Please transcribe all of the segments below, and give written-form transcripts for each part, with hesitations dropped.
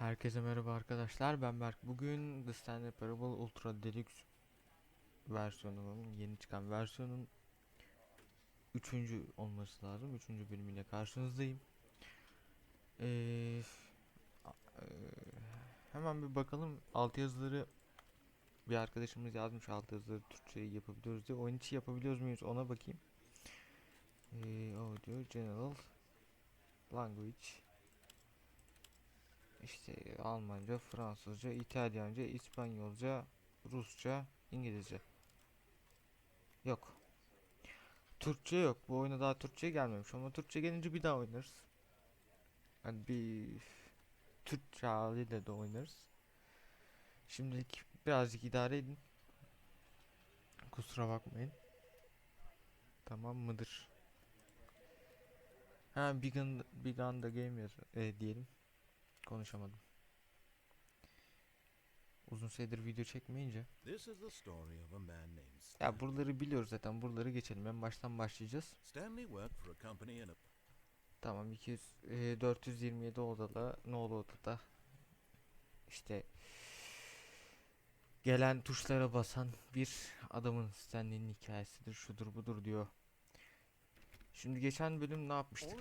Herkese merhaba arkadaşlar, ben Berk. Bugün The Stanley Ultra Delux versiyonunun, yeni çıkan versiyonun üçüncü olması lazım. Üçüncü bölümüyle karşınızdayım. Ee, e, Hemen bir bakalım. Altyazıları bir arkadaşımız yazmış, altyazıları Türkçe'yi yapabiliyoruz diye. Oyun içi yapabiliyoruz muyuz ona bakayım. Audio, General, Language, işte Almanca, Fransızca, İtalyanca, İspanyolca, Rusça, İngilizce. Yok. Türkçe yok. Bu oyuna daha Türkçe gelmemiş ama Türkçe gelince bir daha oynarız. Yani bir Türkçe haliyle de oynarız. Şimdilik birazcık idare edin. Kusura bakmayın. Tamam mıdır? Ha, Big Anda Gamer diyelim. Konuşamadım. Uzun süredir video çekmeyince. Ya buraları biliyoruz zaten. Buraları geçelim. En baştan başlayacağız. Tamam, 427 odalı nolu odada işte gelen tuşlara basan bir adamın Stanley'nin hikayesidir, şudur budur diyor. Şimdi geçen bölüm ne yapmıştık?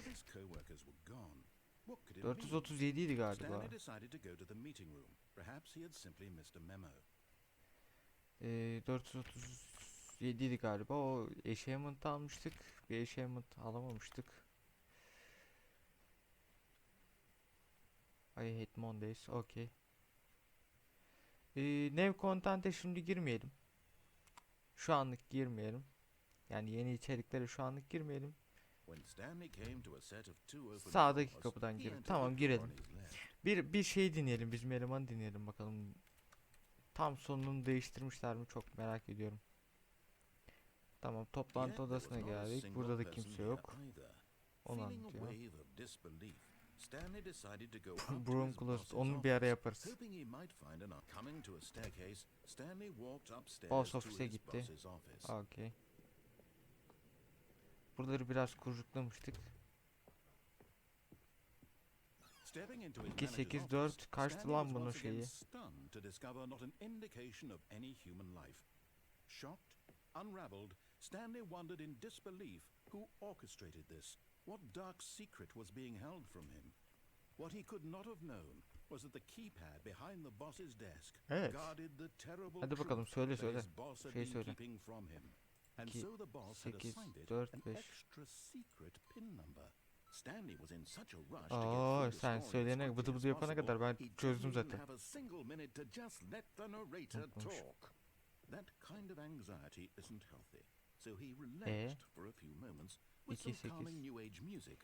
437 idi galiba. 437 idi galiba. O achievement almıştık. Bir achievement alamamıştık. I hate Mondays. Okay. New content'e şimdi girmeyelim. Şu anlık girmeyelim. Yani yeni içeriklere şu anlık girmeyelim. Sağdaki kapıdan girelim. Tamam, girelim. Bir şey dinleyelim. Bizim elemanı dinleyelim bakalım. Tam sonunu değiştirmişler mi çok merak ediyorum. Tamam, toplantı odasına geldik. Burada da kimse yok. Onu anlatıyor. Broom Closet, onu bir ara yaparız. Boss office'e gitti. Okay. Buraları biraz kurcuklamıştık. 284 kaçtı lan bunun şeyi? Stanley wondered in disbelief who orchestrated this, what dark secret was being held from him. What he could not have known was that the keypad behind the boss's desk guarded the terrible Hadi bakalım, söyle that his boss had şey been söyle. keeping from him. And so the boss had 8, assigned it 4, an 5. extra secret pin number. Stanley was in such a rush to get through the Sen story söyleyene, as bıdı quickly bıdı as yapana kadar possible. ben He çözdüm didn't even zaten. have a single minute to just let the narrator talk. That kind of anxiety isn't healthy. So he relaxed for a few moments with some calming new age music.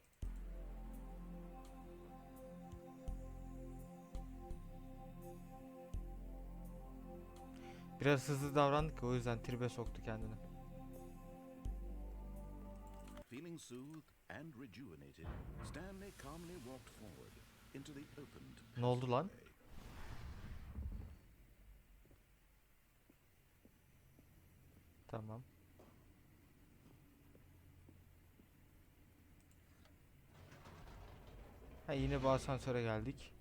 Biraz hızlı davrandık, o yüzden tribe soktu kendini. Feeling soothed and rejuvenated, Stanley calmly walked forward into the opened Ne oldu lan? Tamam. Ha, yine bir asansöre geldik.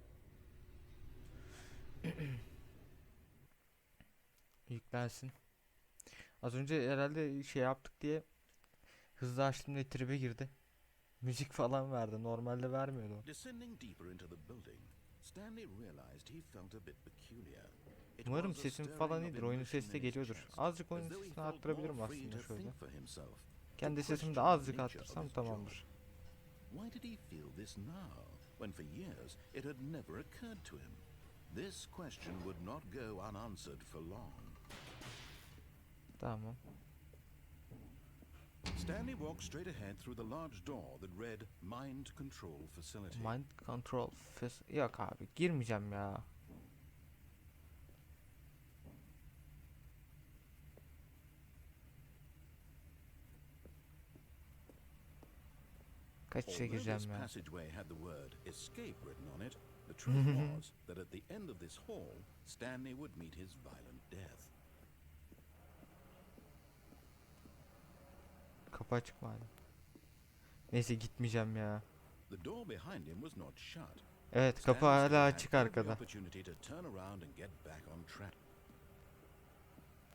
Yüklensin. Az önce herhalde şey yaptık diye hızlı açtım diye tribe girdi. Müzik falan verdi. Normalde vermiyordu. Umarım sesim falan iyidir. Oyunun sesi de geliyordur. Azıcık oyunun sesini arttırabilirim aslında şöyle. Kendi sesimi de azıcık arttırsam tamamdır. Why did he feel this now, when for years it had never occurred to him? This question would not go unanswered for long. Tamam. Stanley walked straight ahead through the large door that read Mind Control Facility. Mind Control Facility. Yok abi, girmeyeceğim ya. Kaçışa gireceğim ya. Passageway had the word escape written on it. The truth was that at the end of this hall, Stanley would meet his violent death. Kapı açık mı hala? Neyse, gitmeyeceğim ya. The door behind him was not shut. Evet, kapı Stanley still hala had açık every arkada. opportunity to turn around and get back on track.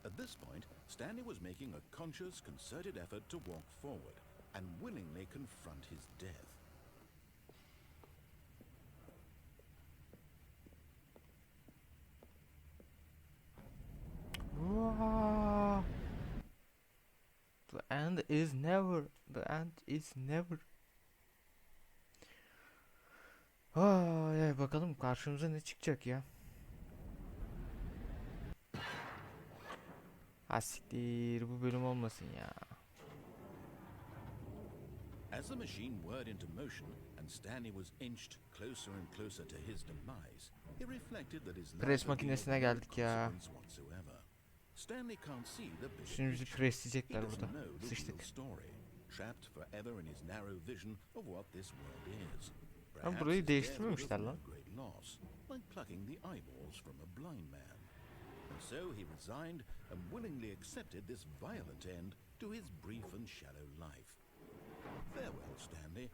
At this point, Stanley was making a conscious, concerted effort to walk forward and willingly confront his death. Wow. The end is never. The end is never. Ay, bakalım karşımıza ne çıkacak ya. Ha siktir, bu bölüm olmasın ya. As the machine whirred into motion and Stanley was inched closer and closer to his demise, he reflected that his life Pres had been of makinesine no geldik ya. consequence whatsoever. Stanley can't see the big Şimdi bizi picture. He presleyecekler doesn't burada. know the real Sıçtık. story, trapped forever in his narrow vision of what this world is. Ama burayı his death değiştirmemişler was lan. no great loss, like plucking the eyeballs from a blind man. And so he resigned and willingly accepted this violent end to his brief and shallow life. Farewell, Stanley.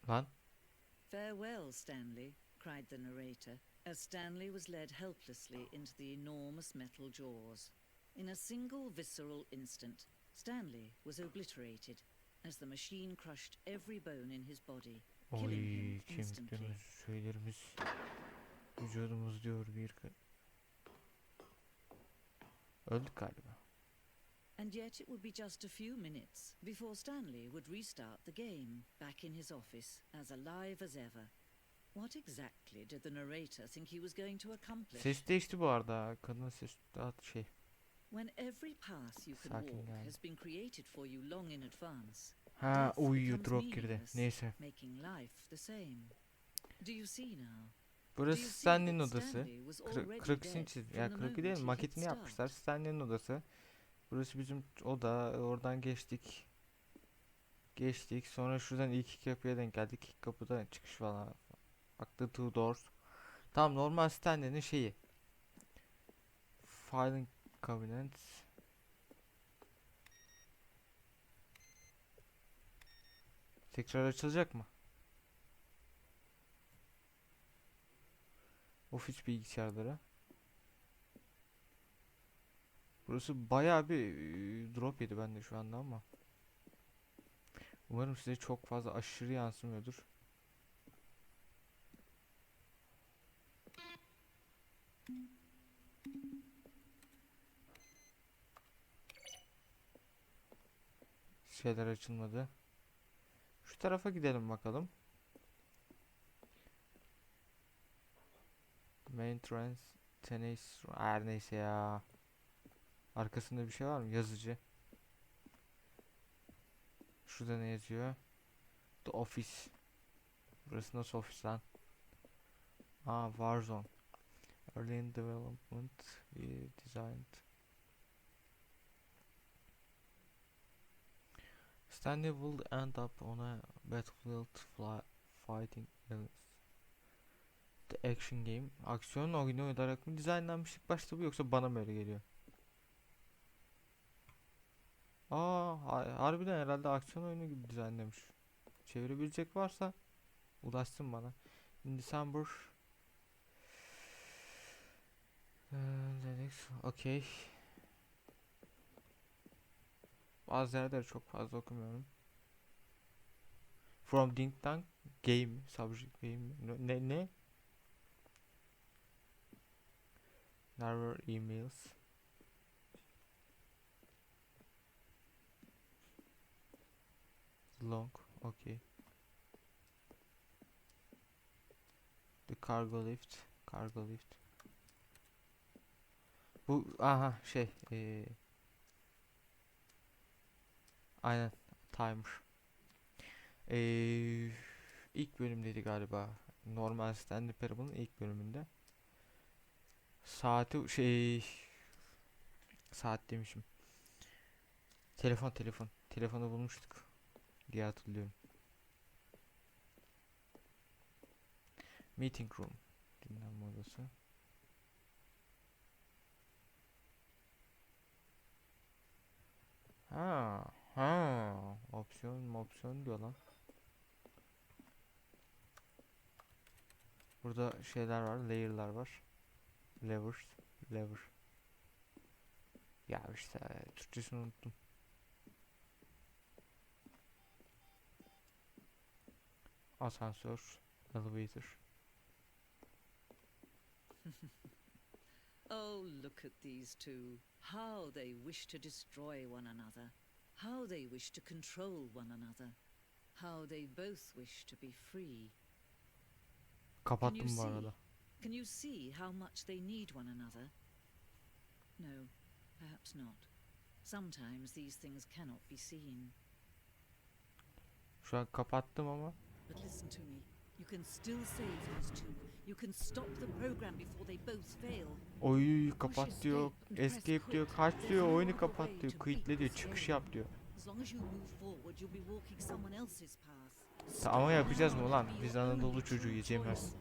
Lan. Farewell, Stanley, cried the narrator, as Stanley was led helplessly into the enormous metal jaws. In a single visceral instant, Stanley was obliterated as the machine crushed every bone in his body, killing him Oy, instantly. kemiklerimiz, şeylerimiz, vücudumuz diyor bir öldük galiba. And yet it would be just a few minutes before Stanley would restart the game, back in his office, as alive as ever. What exactly did the narrator think he was going to accomplish? Ses değişti bu arada. Kadın ses daha şey. When every path you can Sakin walk yani. has been created for you long in advance, Ha, death uyuyor, becomes drop girdi. meaningless, Neyse. making life the same. Do you see now? Burası Do you see Stanley'nin that odası. Stanley was already Kroki'sin dead çiz, from ya the kroki moment değil he hit maketini start? yapmışlar. Stanley'nin odası. Burası bizim oda. Oradan geçtik. Geçtik. Sonra şuradan ilk iki kapıya denk geldik. İlk kapıda çıkış falan. Bak, the two doors. Tam normal Stanley'nin şeyi. Filing cabinet. Tekrar açılacak mı? Ofis bilgisayarları. Burası bayağı bir drop yedi bende şu anda ama. Umarım size çok fazla aşırı yansımıyordur. Şeyler açılmadı. Şu tarafa gidelim bakalım. Main trans tenis her neyse ya. Arkasında bir şey var mı? Yazıcı. Şurada ne yazıyor? The Office. Burası nasıl ofis lan? Aa, Warzone. Early in development we designed. Stanley will end up on a battlefield fighting aliens. The action game. Aksiyon oyunu olarak mı dizaynlanmış ilk başta bu, yoksa bana mı öyle geliyor? Harbiden herhalde aksiyon oyunu gibi dizaynlamış. Çevirebilecek varsa ulaşsın bana. In December. Delux. Okay. Bazı yerleri çok fazla okumuyorum. From Think Tank Game. Subject Game. Ne? Never emails. Long. Okay. The cargo lift. Cargo lift. Bu aha şey. Aynen. Timer. İlk bölümdeydi galiba. Normal Stanley Parable'ın ilk bölümünde. Saat demişim. Telefonu bulmuştuk diye hatırlıyorum. Meeting room. Dinlenme odası. Ha, opsiyon diyor lan. Burada şeyler var, layer'lar var. Lever. Ya işte Türkçesini unuttum. Asansör, elevator. Oh, look at these two. How they wish to destroy one another. How they wish to control one another. How they both wish to be free. Kapattım bu arada. Can you see how much they need one another? No, perhaps not. Sometimes these things cannot be seen. Şu an kapattım ama. But listen to me. You can still save these two. You can stop the program before they both fail. Oy kapat diyor. Escape diyor. Kaç diyor. Oyunu kapat diyor. Quitle diyor. Çıkış yap diyor. As long as you move forward, you'll be walking someone else's path. Ama yapacağız mı lan? Biz Anadolu çocuğuyuz, yemez.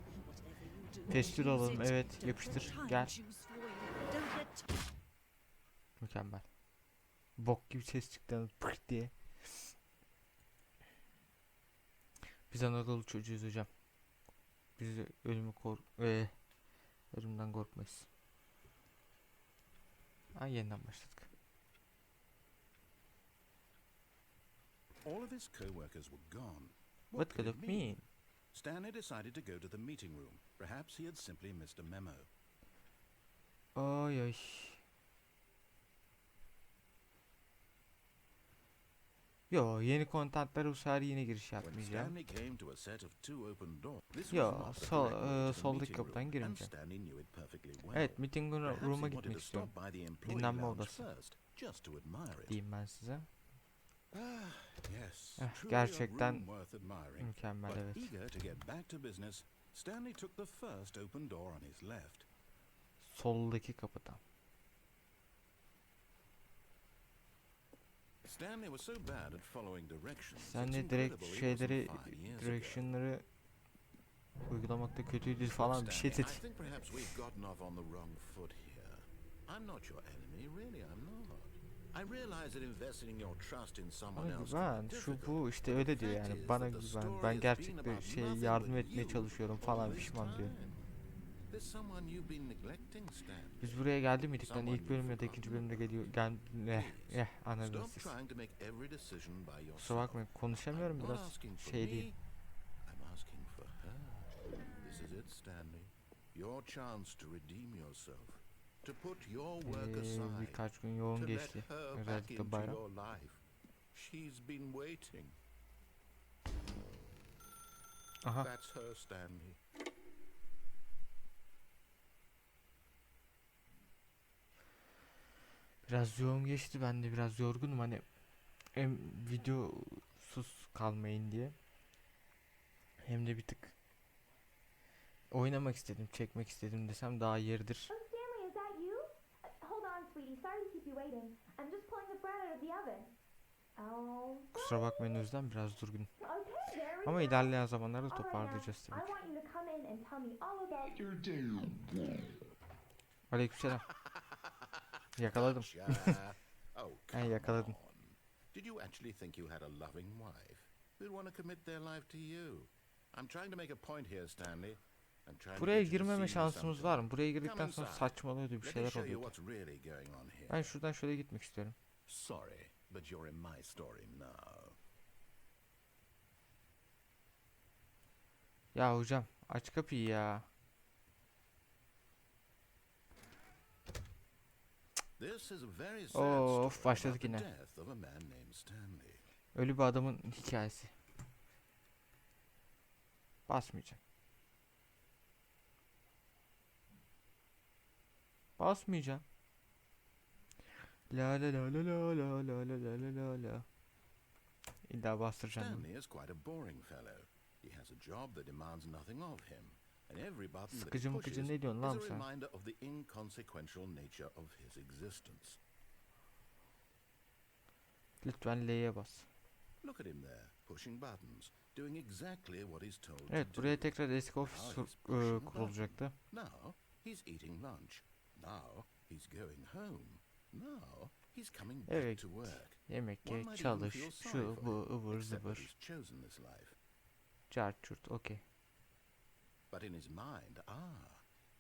Testür alalım. Evet, yapıştır. Gel. Mükemmel. Bok gibi ses çıktı. Pırt diye. Biz Anadolu çocuğuyuz hocam. Biz de ölümden korkmayız. Yeniden başladık. All of his co-workers were gone. What could it mean? Stanley decided to go to the meeting room. Perhaps he had simply missed a memo. Oy. Yo, yeni kontentler bu sefer yine giriş yapmayacağım. Yo, soldaki kapıdan girmeyeceğim. Evet, meeting room'a gitmek istiyorum. Dinlenme odası. Diyeyim ben size. Gerçekten mükemmel, evet. Soldaki kapıdan. Stanley direkt direction'ları uygulamakta kötüydü falan bir şey dedi. Bana güven, şu bu işte öyle diyor yani, bana güven, ben gerçekten yardım etmeye çalışıyorum falan pişman diyor. Biz buraya geldi miydik lan, ilk bölüm ya da ikinci bölümde anladınız siz. Kusura bakmayın, konuşamıyorum, biraz şey değil. Birkaç gün yoğun geçti, özellikle bayram. Aha. Biraz yoğun geçti, ben de biraz yorgunum, hani hem videosuz kalmayın diye, hem de bir tık oynamak istedim, çekmek istedim desem daha yeridir. Stanley, is that you? Hold on, sweetie. Sorry to keep you waiting. I'm just pulling the bread out of the oven. Oh. Kusura bakmayın, o yüzden biraz durgun. Okay, there we Ama go. ilerleyen zamanlarda All right, toparlayacağız now, tabii I ki. want you to come in and tell me all about your day. Aleykümselam. Yakaladım. Yakaladım. Did you actually think you had a loving wife who'd want to commit their life to you? I'm trying to make a point here, Stanley. Buraya girmeme şansımız var mı? Buraya girdikten sonra saçmalıyordu, bir şeyler oluyordu. Ben şuradan şöyle gitmek istiyorum. Sorry, but you're in my story now. Ya hocam, aç kapıyı ya. Of, başladık yine. Ölü bir adamın hikayesi. Basmayacağım. Basmayacağım. La la la la la la la la la la la. İlla bastıracağım. Stanley is quite a boring fellow. He has a job that demands nothing of him. And every button that he Sıkıcı pushes mıkıcı ne diyorsun lan is a sen? reminder of the inconsequential nature of his existence. Lütfen L'ye bas. Look at him there, pushing buttons, doing exactly what he's told Evet, to buraya do. tekrar eski ofis Now he's pushing a button. kurulacaktı. Now he's eating lunch. Now he's going home. Now He's coming back Evet. to work. Yemek One ye, might even çalış, feel sorry şu for bu him, ıvır except that zıvır. he's chosen this life. Cart çurt, okey. But in his mind,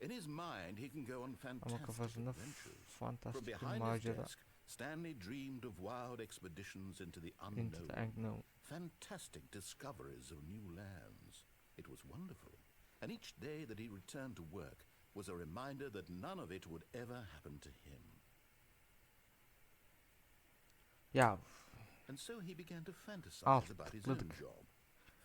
in his mind he can go on Ama fantastic kafasında adventures. From fantastik bir behind his macera. desk, Stanley dreamed of wild expeditions into the Into the unknown. fantastic discoveries of new lands. It was wonderful, and each day that he returned to work was a reminder that none of it would ever happen to him. Ya And so he began to fantasize al about his own tıkladık. job.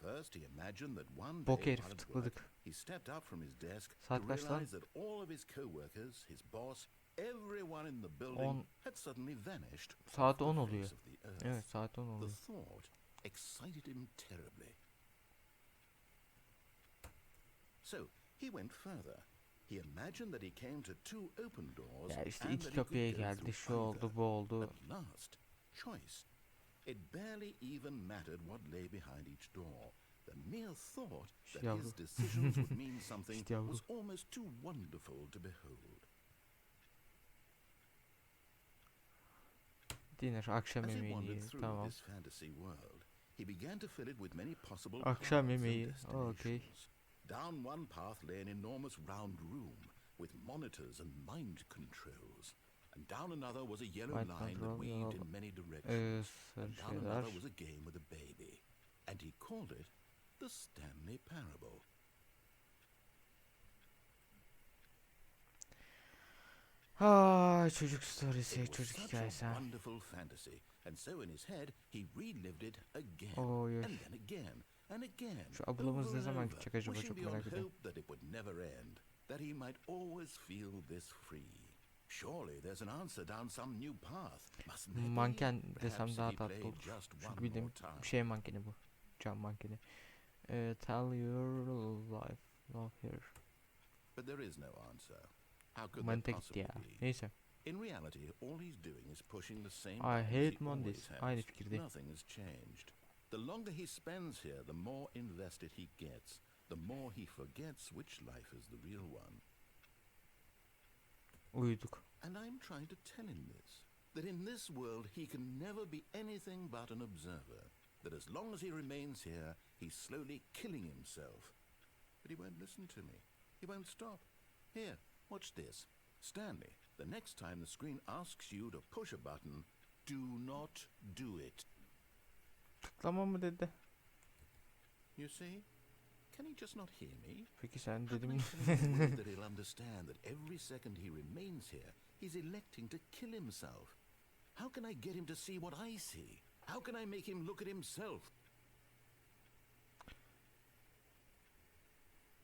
First, he imagined that one Bok day herif while at work, tıkladık. he stepped up from his desk to Saat kaç lan? realize that all of his co-workers, his boss, everyone in the building 10. had suddenly vanished Saat off 10 the oluyor. face of the earth. Evet, saat 10 The oluyor. thought excited him terribly. So he went further. He imagined that he came to two open doors Ya işte and iki that he could kapıya go geldi, through şu oldu, either. bu oldu. At last, choice. It barely even mattered what lay behind each door. The mere thought İşte that yavru. his decisions would mean something İşte yavru. was almost too wonderful to behold. Dinner, akşam As he yemeğini wandered yiyelim, through tamam. this fantasy world, he began to fill it with many possible Akşam paths and yemeği, destinations. okey. Down one path lay an enormous round room with monitors and mind controls. And down another was a yellow Mind line control, that weaved yellow. in many directions. Sarı And down şeyler. another was a game with a baby. And he called it the Stanley Parable. Çocuk storiesi, It was çocuk such hikayesi. a wonderful fantasy. And so in his head, he relived it again. Oy oy. And then again. And again. Şu ablamız over ne and zaman over, gidecek acaba, wishing çok beyond merak ediyorum. hope that it would never end. That he might always feel this free. Surely there's an answer down some new path. Mustn't there be? Manken Perhaps desem if daha he tatlı played olur. just Çünkü one bildiğim more time. şey mankeni bu. Cam mankeni. Tell your life. Not here. But there is no answer. How could there Manite gitti possibly ya. be? Neyse. In reality, all he's doing is pushing the same I buttons hate he Mondays. always Aynı has. fikirdeyim. Nothing has changed. The longer he spends here, the more invested he gets. The more he forgets which life is the real one. Uyuduk. And I'm trying to tell him this. That in this world he can never be anything but an observer. That as long as he remains here, he's slowly killing himself. But he won't listen to me. He won't stop. Here, watch this. Stanley, the next time the screen asks you to push a button, do not do it. Tıklama mı dedi? You see? Can he just not hear me? Peki sen How can dedim. I tell him in a way that he'll understand that every second he remains here, he's electing to kill himself? How can I get him to see what I see? How can I make him look at himself?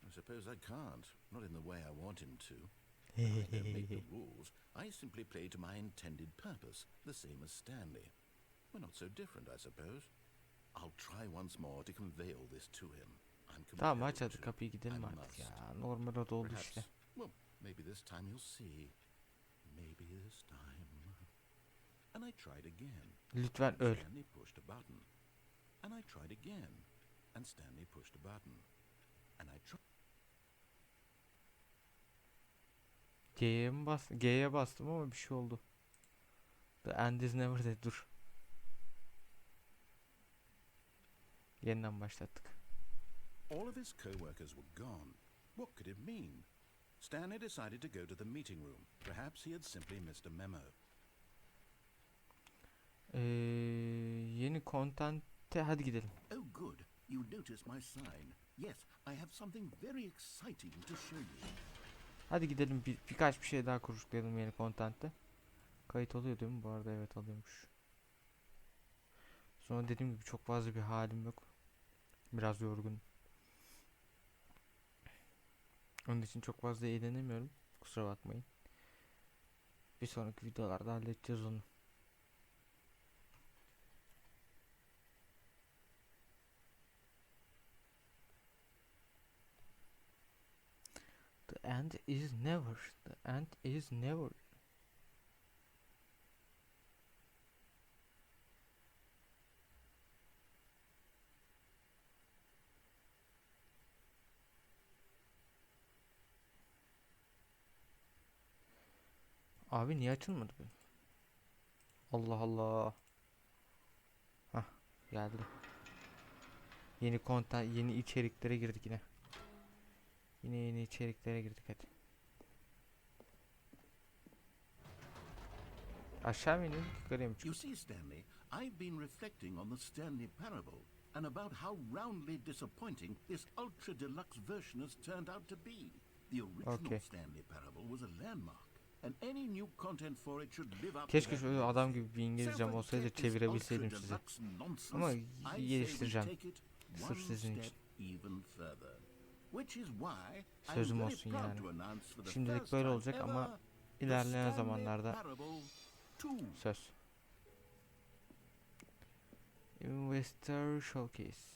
I suppose I can't. Not in the way I want him to. I don't make the rules. I simply play to my intended purpose, the same as Stanley. We're not so different, I suppose. I'll try once more to convey all this to him. I'm Tamam compelled aç hadi to. kapıyı gidelim I artık must. ya. Normal oda oldu Perhaps, işte. well, maybe this time you'll see. Maybe this time. And I tried again. Lütfen öl. Stanley pushed a button. And I tried again. And Stanley pushed a button. And I tried. G'ye mi bastım? G'ye bastım ama bir şey oldu. The end is never dedi. Dur. Yeniden başlattık. All of his co-workers were gone. What could it mean? Stanley decided to go to the meeting room. Perhaps he had simply missed a memo. Yeni content'e hadi gidelim. Oh, good. You noticed my sign. Yes, I have something very exciting to show you. Hadi gidelim, birkaç bir şey daha kuruşlayalım yeni content'te. Kayıt oluyor değil mi? Bu arada evet alıyormuş. Sonra dediğim gibi çok fazla bir halim yok. Biraz yorgun. Onun için çok fazla eğlenemiyorum. Kusura bakmayın. Bir sonraki videolarda halledeceğiz onu. The end is never. The end is never. Abi niye açılmadı bu? Allah Allah. Hah, geldi. Yeni content, yeni içeriklere girdik yine. Yine yeni içeriklere girdik hadi. Aşağı mı inelim, yukarıya mı You çıkalım? see, Stanley, I've been reflecting on the Stanley parable and about how roundly disappointing this ultra deluxe version has turned out to be. The original Stanley parable was a landmark, and any new content for it should live up to Keşke that şöyle adam legacy. gibi bir So İngilizcem olsaydı forget this çevirebilseydim ultra size. deluxe nonsense. Ama I say we geliştireceğim. take it Sırf one sizin step için. even further. Which is why Sözüm I'm very olsun proud yani. to announce for the Şimdilik first böyle time olacak ama ever, the ilerleyen Stanley zamanlarda Parable 2. söz. Investor Showcase.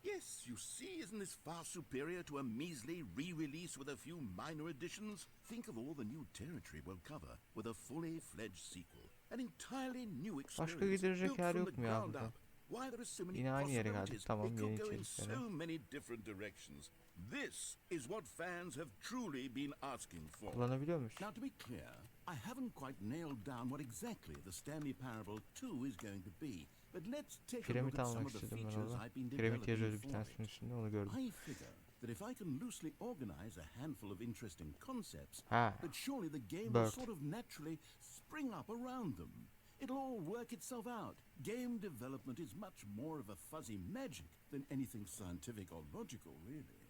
Yes, you see, isn't this far superior to a measly re-release with a few minor additions? Think of all the new territory we'll cover with a fully fledged sequel. An entirely new experience Başka gidilecek built yer from yok the mu ya ground burada? up. Why there are so many Yine aynı yere geldik. possibilities. Tamam, It yeni could go in içeriklere. so many different directions. This is what fans have truly been asking for. Kullanabiliyor muyuz? Now, to be clear, I haven't quite nailed down what exactly the Stanley Parable 2 is going to be. But let's take a look Piramit at some almak of the istedim ben features orada. I've been Piramit developing yazıyordu bir for tanesinin it. üstünde, onu gördüm. I figure that if I can loosely organize a handful of interesting concepts, Ha, that surely the game will Bird. sort of naturally spring up around them. It'll all work itself out. Game development is much more of a fuzzy magic than anything scientific or logical, really.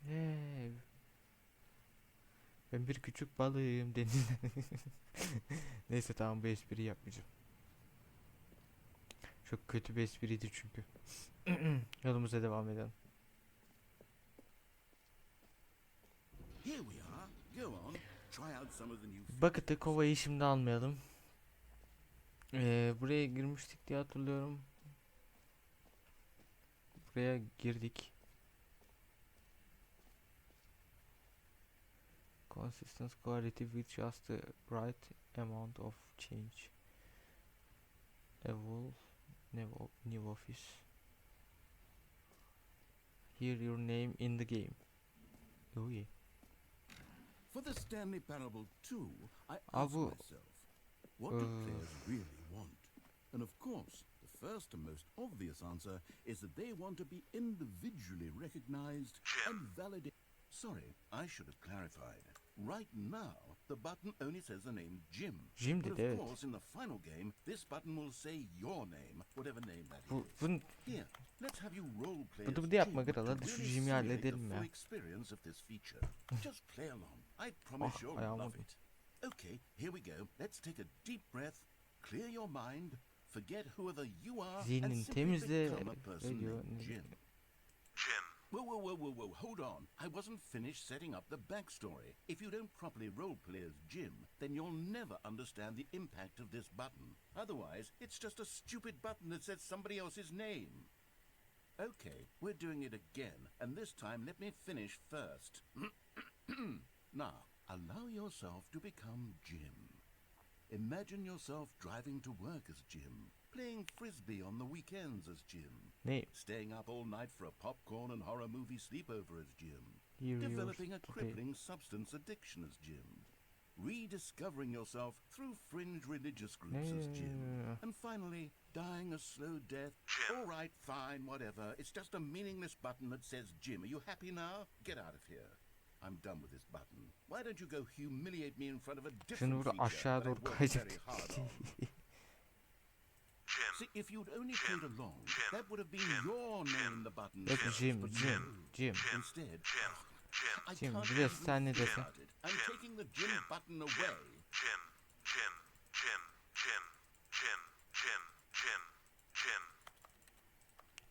hey. Ben bir küçük balığım denizde. Neyse tamam, bu espriyi yapmayacağım. Çok kötü bir espriydi çünkü. Yolumuza devam edelim. Here we are. Go on. Try out some of the new Bucket'ı, kovayı şimdi almayalım. Buraya girmiştik diye hatırlıyorum. Buraya girdik. Consistent quality with just the right amount of change. Evolve, new office. Hear your name in the game. Oh yeah. For the Stanley Parable 2, I Aa, asked bu myself, what do players really want? And of course, the first and most obvious answer is that they want to be individually recognized and validated. Sorry, I should have clarified. Right now, the button only says the name Jim. Jim But dedi, of evet. course, in the final game, this button will say your name, whatever name that Bu, is. bunu, Here, let's have you role play bunu as da yapma Jim kral, to hadi şu really Jim'i simulate the halledelim full ya. experience of this feature. Just play along. I promise you'll ayağım love oldu. it. Okay, here we go. Let's take a deep breath, clear your mind, forget whoever you are, and Zihnini simply temizle. become a person Diyor. named Jim. Whoa, hold on. I wasn't finished setting up the backstory. If you don't properly roleplay as Jim, then you'll never understand the impact of this button. Otherwise, it's just a stupid button that says somebody else's name. Okay, we're doing it again, and this time let me finish first. Now, allow yourself to become Jim. Imagine yourself driving to work as Jim, playing frisbee on the weekends as Jim, Ne? staying up all night for a popcorn and horror movie sleepover as Jim, Here developing a yours today. crippling substance addiction as Jim, rediscovering yourself through fringe religious groups as Jim, and finally dying a slow death. All right, fine, whatever. It's just a meaningless button that says Jim. Are you happy now? Get out of here. I'm done with this button. Why don't you go humiliate me in front of a Şimdi different burada feature aşağı that I doğru worked kayacak. very hard on? See, if you'd only played along, that would have been your name in the button. Yok, first, Jim, but Jim, no. Jim. Instead, I Jim, can't bir de even Stanley think dese. about it. I'm taking the Jim button away.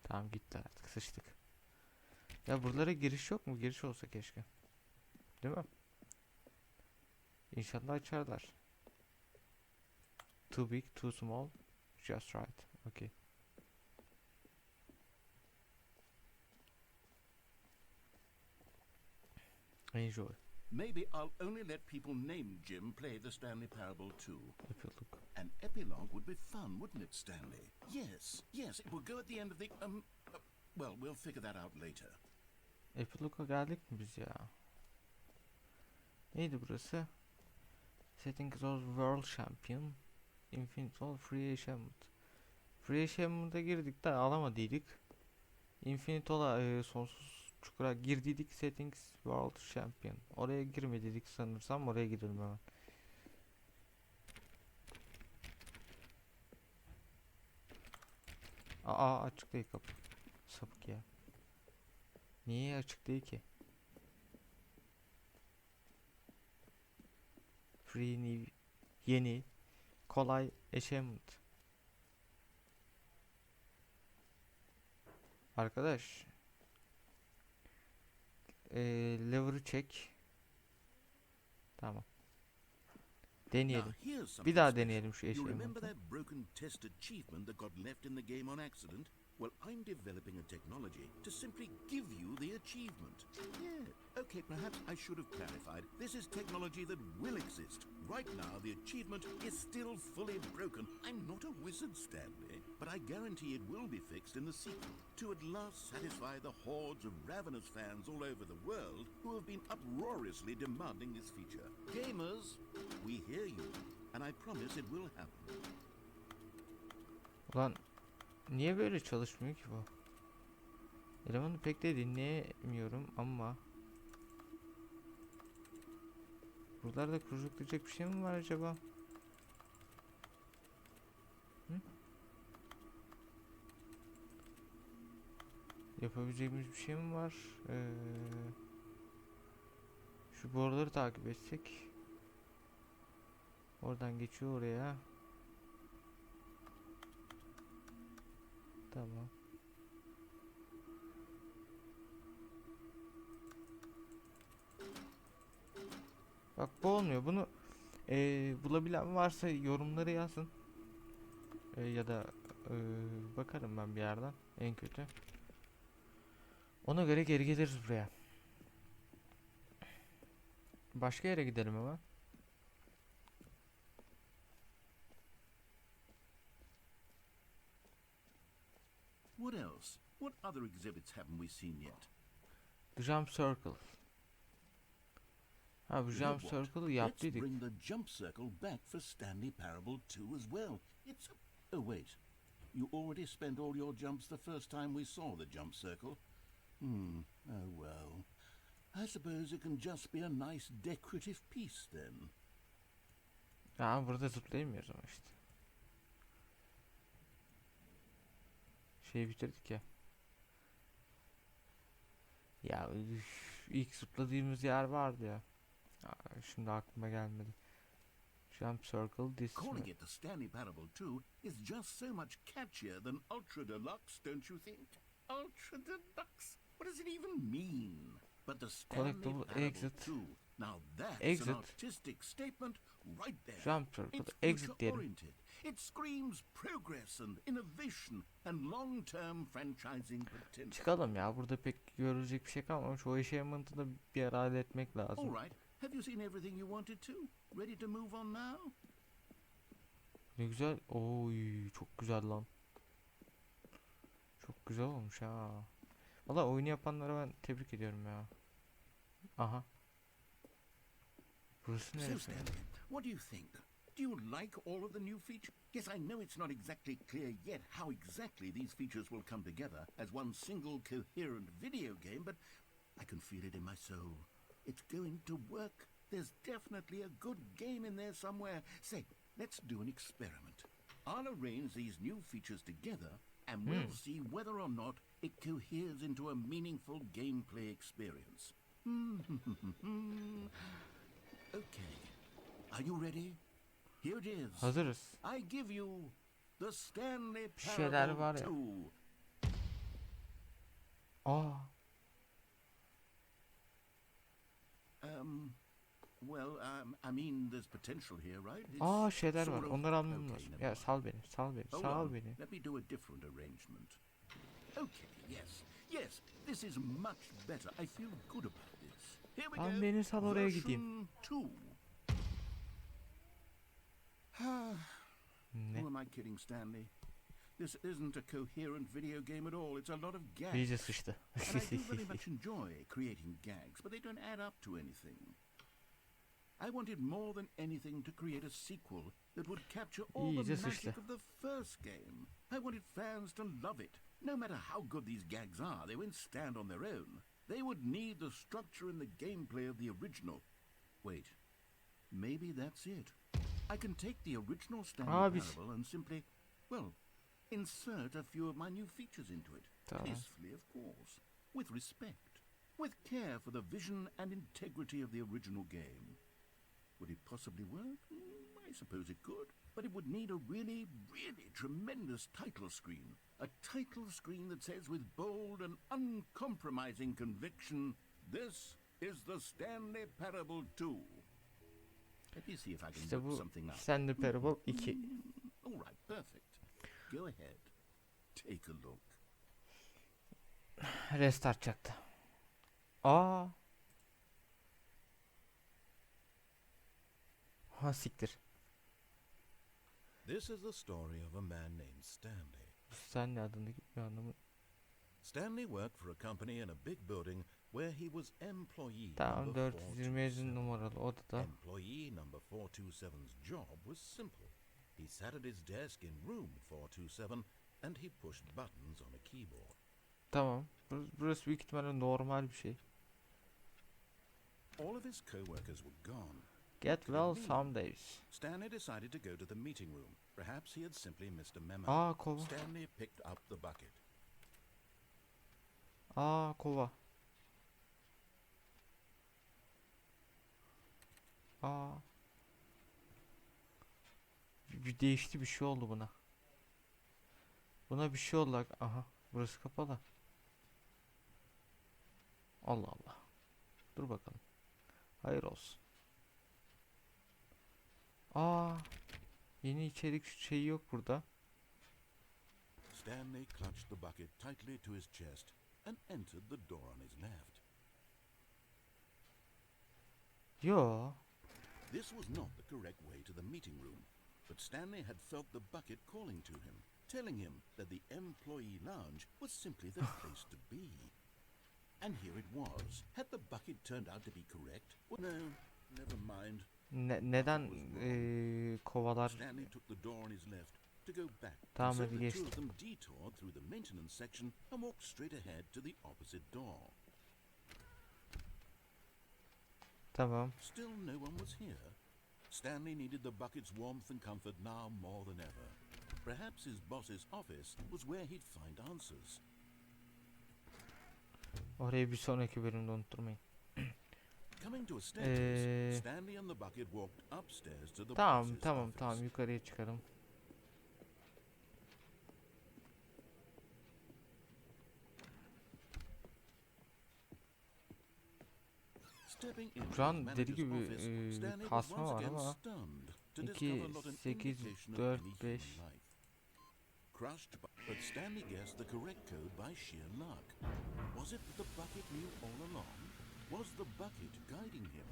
Tamam, gitti artık, sıçtık. Ya buralara giriş yok mu? Giriş olsa keşke. Değil mi? İnşallah açarlar. Too big, too small, just right. Okay. Enjoy. Maybe I'll only let people named Jim play the Stanley Parable 2. Epilogue. An epilogue would be fun, wouldn't it, Stanley? Yes, it will go at the end of the, well, we'll figure that out later. Epilogue'a geldik mi biz ya? Neydi burası? Settings of World Champion. Infinite All Free Achievement. Free Achievement'a girdik de alamadıydık. Infinite All'a sonsuz çukura girdiydik. Settings World Champion. Oraya girmediydik sanırsam, oraya girelim hemen. Açık değil kapı. Sapık ya. Niye açık değil ki? Free new, yeni kolay achievement. Arkadaş, lever'ı çek. Tamam. Deneyelim. Bir daha deneyelim şu achievement'ı. Well, I'm developing a technology to simply give you the achievement. Yeah. Okay, perhaps I should have clarified. This is technology that will exist. Right now, the achievement is still fully broken. I'm not a wizard, Stanley, but I guarantee it will be fixed in the sequel to at last satisfy the hordes of ravenous fans all over the world who have been uproariously demanding this feature. Gamers, we hear you, and I promise it will happen. Ulan niye böyle çalışmıyor ki bu? Elemanı pek de dinleyemiyorum ama buralarda kurcuklayacak bir şey mi var acaba? Hı? Yapabileceğimiz bir şey mi var? Şu boruları takip etsek. Oradan geçiyor oraya. Tamam. Bak bu olmuyor. Bunu bulabilen varsa yorumları yazın. Ya da bakarım ben bir yerden. En kötü. Ona göre geri geliriz buraya. Başka yere gidelim ama. What else? What other exhibits haven't we seen yet? The Jump Circle. Ha, bu Jump Circle'ı yaptıydık. Let's bring the Jump Circle back for Stanley Parable 2 as well. It's a... Oh wait. You already spent all your jumps the first time we saw the Jump Circle. Oh well. I suppose it can just be a nice decorative piece then. Ya burada zıplayamıyoruz ama işte. Şeyi bitirdik ya. Ya ilk zıpladığımız yer vardı ya. Şimdi aklıma gelmedi. Jump Circle this. Calling it the Stanley Parable 2 is just so much catchier than Ultra Deluxe, don't you think? Ultra Deluxe? What does it even mean? But the Stanley Parable 2. Now that's an artistic statement right there. Jump Circle it's exit diyelim. oriented. It screams progress and innovation and long-term franchising potential. Çıkalım ya, burada pek görülecek bir şey kalmamış. O achievement'ı da bir ara halletmek lazım. All right. Have you seen everything you wanted to? Ready to move on now? Ne güzel. Oy, çok güzel lan. Çok güzel olmuş ha. Valla oyunu yapanlara ben tebrik ediyorum ya. Aha. Burası neresi? So Stanley, what do you think? Do you like all of the new features? Yes, I know it's not exactly clear yet how exactly these features will come together as one single coherent video game, but I can feel it in my soul. It's going to work. There's definitely a good game in there somewhere. Say, let's do an experiment. I'll arrange these new features together and we'll see whether or not it coheres into a meaningful gameplay experience. Okay. Are you ready? Here it is. Hazırız. I give you the Stanley Şeyler var Parable ya. 2. Well, I mean, there's potential here, right? Şeyler var. Sort of- Onları almam Okay, lazım. never Ya mind. sal beni, sal beni, Hold sal on. beni. Let me do a different arrangement. Okay, yes, this is much better. I feel good about this. Here we Lan go. beni sal, oraya gideyim. Version 2. Ne? Who am I kidding, Stanley? This isn't a coherent video game at all. It's a lot of gags. İyice sıçtı. And I do very much enjoy creating gags, but they don't add up to anything. I wanted more than anything to create a sequel that would capture all the İyice magic sıçtı. of the first game. I wanted fans to love it. No matter how good these gags are, they won't stand on their own. They would need the structure and the gameplay of the original. Wait, maybe that's it. I can take the original Stanley Parable and simply, well, insert a few of my new features into it. Tamam. Tastefully, of course. With respect. With care for the vision and integrity of the original game. Would it possibly work? I suppose it could. But it would need a really, really tremendous title screen. A title screen that says with bold and uncompromising conviction, "This is the Stanley Parable 2." Let me see if I can İşte whip bu something up. Stanley Parable 2. All right, perfect. Go ahead. Take a look. Restart çaktı. Aa. Ha siktir. This is the story of a man named Stanley. Stanley adındaki bir adamın. Stanley worked for a company in a big building where he was employee Tamam, number 427 numaralı odada. Employee number 427's job was simple. He sat at his desk in room 427 and he pushed buttons on a keyboard. Tamam. Burası büyük ihtimalle normal bir şey. All of his co-workers were gone. Get well some days. Stanley decided to go to the meeting room. Perhaps he had simply missed a memo. Aa kova. Stanley picked up the bucket. Aa kova. Aa. Bir değişti, bir şey oldu buna. Buna bir şey oldu. Aha. Burası kapalı. Allah Allah. Dur bakalım. Hayır olsun. Aa. Yeni içerik şeyi yok burada. Stanley clutched the bucket tightly to his chest and entered the door on his left. Yo. This was not the correct way to the meeting room, but Stanley had felt the bucket calling to him, telling him that the employee lounge was simply the place to be. And here it was. Had the bucket turned out to be correct? Well, no, never mind. Neden kovalar? Stanley took the door on his left to go back. Tamam, So hadi the two geçtik. of them detoured through the maintenance section and walked straight ahead to the opposite door. Tamam. Still no one was here. Stanley needed the bucket's warmth and comfort now more than ever. Perhaps his boss's office was where he'd find answers. Orayı bir sonraki bölümde unutturmayın. Coming to a staircase, Stanley and the bucket walked upstairs to the Tamam boss's tamam office. tamam, yukarıya çıkalım. Stepping into Şu an his deli manager's gibi office, Stanley was kasma once var again ama stunned to 2, discover not an 8, indication of 4, any 5. human life. Crushed, but Stanley guessed the correct code by sheer luck. Was it that the bucket knew all along? Was the bucket guiding him?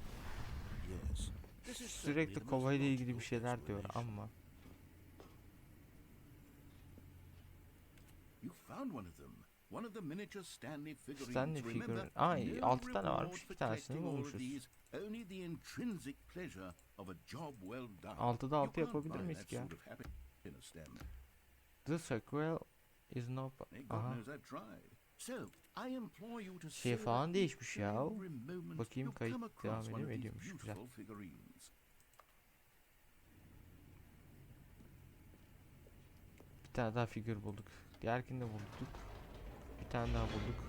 Yes. This is certainly Sürekli the most kovayla ilgili bir logical şeyler diyor explanation. ama. You found one of them. One of the miniature Stanley figurines. Stanley Remember, figürün. Ay, no 6 tane reward varmış. for Bir tanesini collecting all of bulmuşuz. these, only the intrinsic pleasure of a job well done. 6'da You 6 can't yapabilir buy miyiz that ki ya? sort of happiness, Stanley. The sequel is no... Hey, God Aha. knows I tried. So, I implore you to Şey savor falan each değişmiş ya. and every moment Bakayım, you kayıt come across devam one ediyor of these ediyormuş. Güzel. beautiful figurines. Bir tane daha figür bulduk. Diğerkini de bulduk. Bir tane daha bulduk.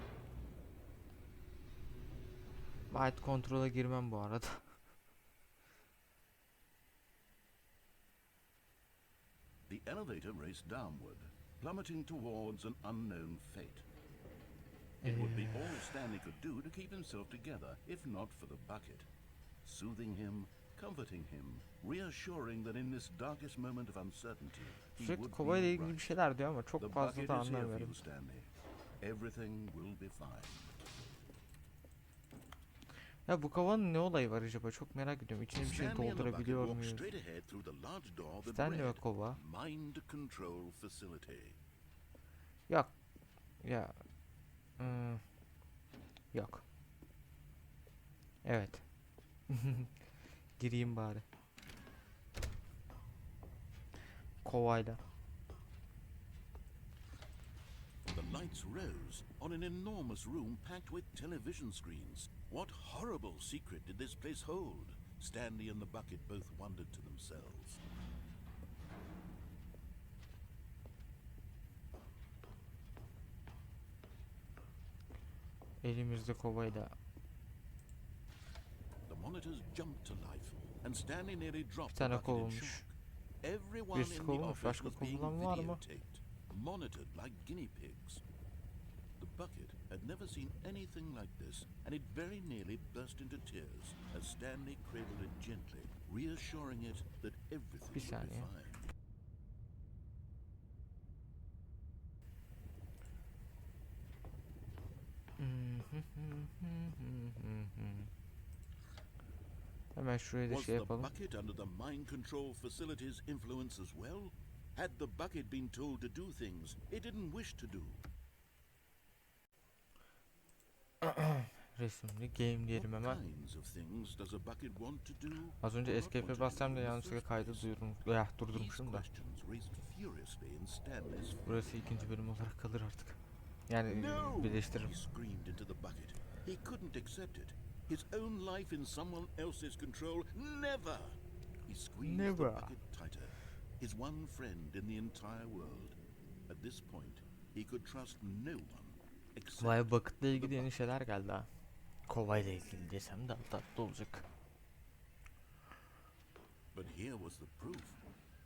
Byte kontrola girmem bu arada. The elevator raced downward, plummeting towards an unknown fate. It would be all Stanley could do to keep himself together, if not for the bucket. Soothing him, comforting him, reassuring that in this darkest moment of uncertainty, he Sürekli would kovayla be ilgili bir right. şeyler diyor ama The çok fazla bucket da is here for you, anlamıyorum. Stanley. Everything will be fine. Ya bu kovanın ne olayı var acaba? Çok merak ediyorum. İçine bir şey Stanley and the bucket doldurabiliyor walked muyuz? straight ahead through the large door that Stanley ve read, kova. Mind Control Facility. Yok. Ya. Yok. Evet. Gireyim bari. Kovayla. The lights rose on an enormous room packed with television screens. What horrible secret did this place hold? Stanley and the bucket both wondered to themselves. Elimizde kovayla. The monitors jumped to life, and Stanley nearly dropped Bir the tane bucket in kovulmuş. shock. Everyone Birisi in the kovulmuş. office Başka was being kovulan var mı? videotaped, monitored like guinea pigs. The bucket had never seen anything like this, and it very nearly burst into tears as Stanley cradled it gently, reassuring it that everything Bir would be saniye. fine. Hemen şuraya da Was şey the yapalım. bucket under the mind control facility's influence as well? Had the bucket been told to do things it didn't wish to do? Resimli game diyelim What hemen. kinds of things does a bucket want to do Az önce or not escape'e want to bassam do da in the yanlışlıkla first kaydı place? These durdurmuşum da. questions raced furiously in Stanley's Burası ikinci bölüm olarak kalır artık. Yani No! birleştiririm. He screamed into the bucket. He couldn't accept it. His own life in someone else's control. Never! He squeezed Never. the bucket tighter. His one friend in the entire world. At this point, he could trust no one except Vay bucket'la the ilgili yeni bucket. şeyler geldi ha. Kovayla ilgili desem daha tatlı olacak. But here was the proof.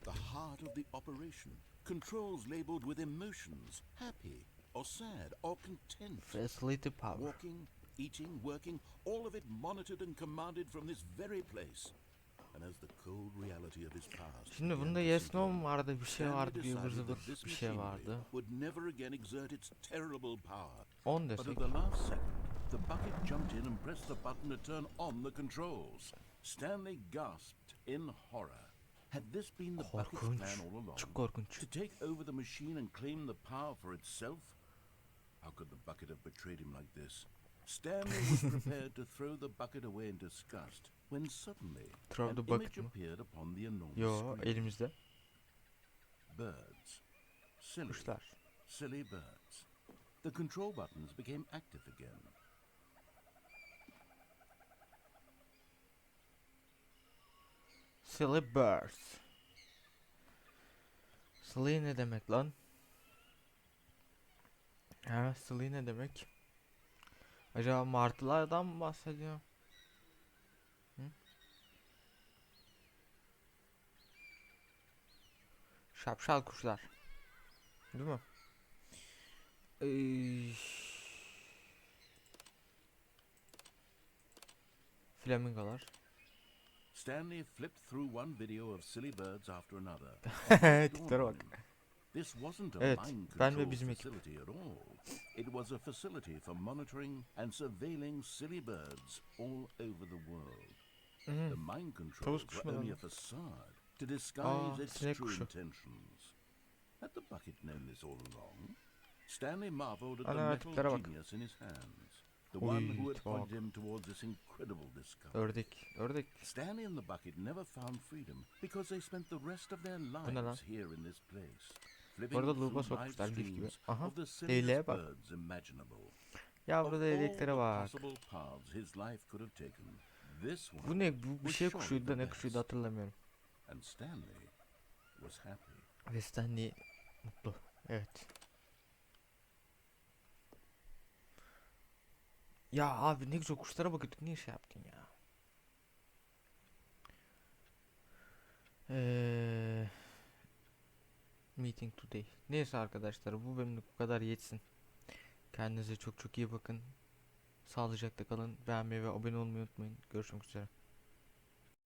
The heart of the operation. Controls labeled with emotions. Happy, or sad, or content. Facility power. Walking, eating, working, all of it monitored and commanded from this very place. And as the cold reality of his past Şimdi began bunda to yes sink no in, mu vardı, bir şey Stanley vardı, bir ıvır decided zıvır that this bir şey machinery vardı. would never again exert its terrible power. 10 But at desek. the last second, the bucket jumped in and pressed the button to turn on the controls. Stanley gasped in horror. Had this been the bucket's Korkunç. plan all along? Çok korkunç. To take over the machine and claim the power for itself? How could the bucket have betrayed him like this? Stanley was prepared to throw the bucket away in disgust when suddenly Throw an the image bucket mı? appeared upon the enormous Yo, screen. elimizde. Birds. Silly, Kuşlar. silly birds. The control buttons became active again. Silly birds. Silly ne demek lan? Ha, silly ne demek? Acaba martılardan mı bahsediyor? Hı? Şapşal kuşlar. Değil mi? Flamingolar. Stanley flipped through one video of silly birds after another. Tiplere bak. This wasn't a Evet, mind ben ve control bizim ekip. facility at all. It was a facility for monitoring and surveilling silly birds all over the world. The mind controls kuşu were mu only lan? a facade to disguise its sinek true kuşu. intentions. Had the bucket known this all along? Stanley marveled at the Ana, metal tiplere bak. genius in his hands. The one who Uy, had tipe bak. pointed him towards this incredible discovery. Ördek. Stanley and the bucket never found freedom because they spent the rest of their ne lan? lives here in this place. Bu arada Flipping luba through live sokmuşlar lif gibi. streams Aha. of the Leyleğe silliest bak. birds imaginable. Yavru Of all leyleklere the bak. possible paths his life could have taken, this one Bu ne? Bu bir was şey surely kuşuydu da the ne kuşuydu best. hatırlamıyorum. And Stanley was happy. Ve Stanley mutlu. Evet. Ya abi ne güzel kuşlara bakıyorduk. Niye şey yaptın ya? Meeting today. Neyse arkadaşlar, bu bölümlük bu kadar yetsin. Kendinize çok çok iyi bakın. Sağlıcakla kalın. Beğenmeyi ve abone olmayı unutmayın. Görüşmek üzere.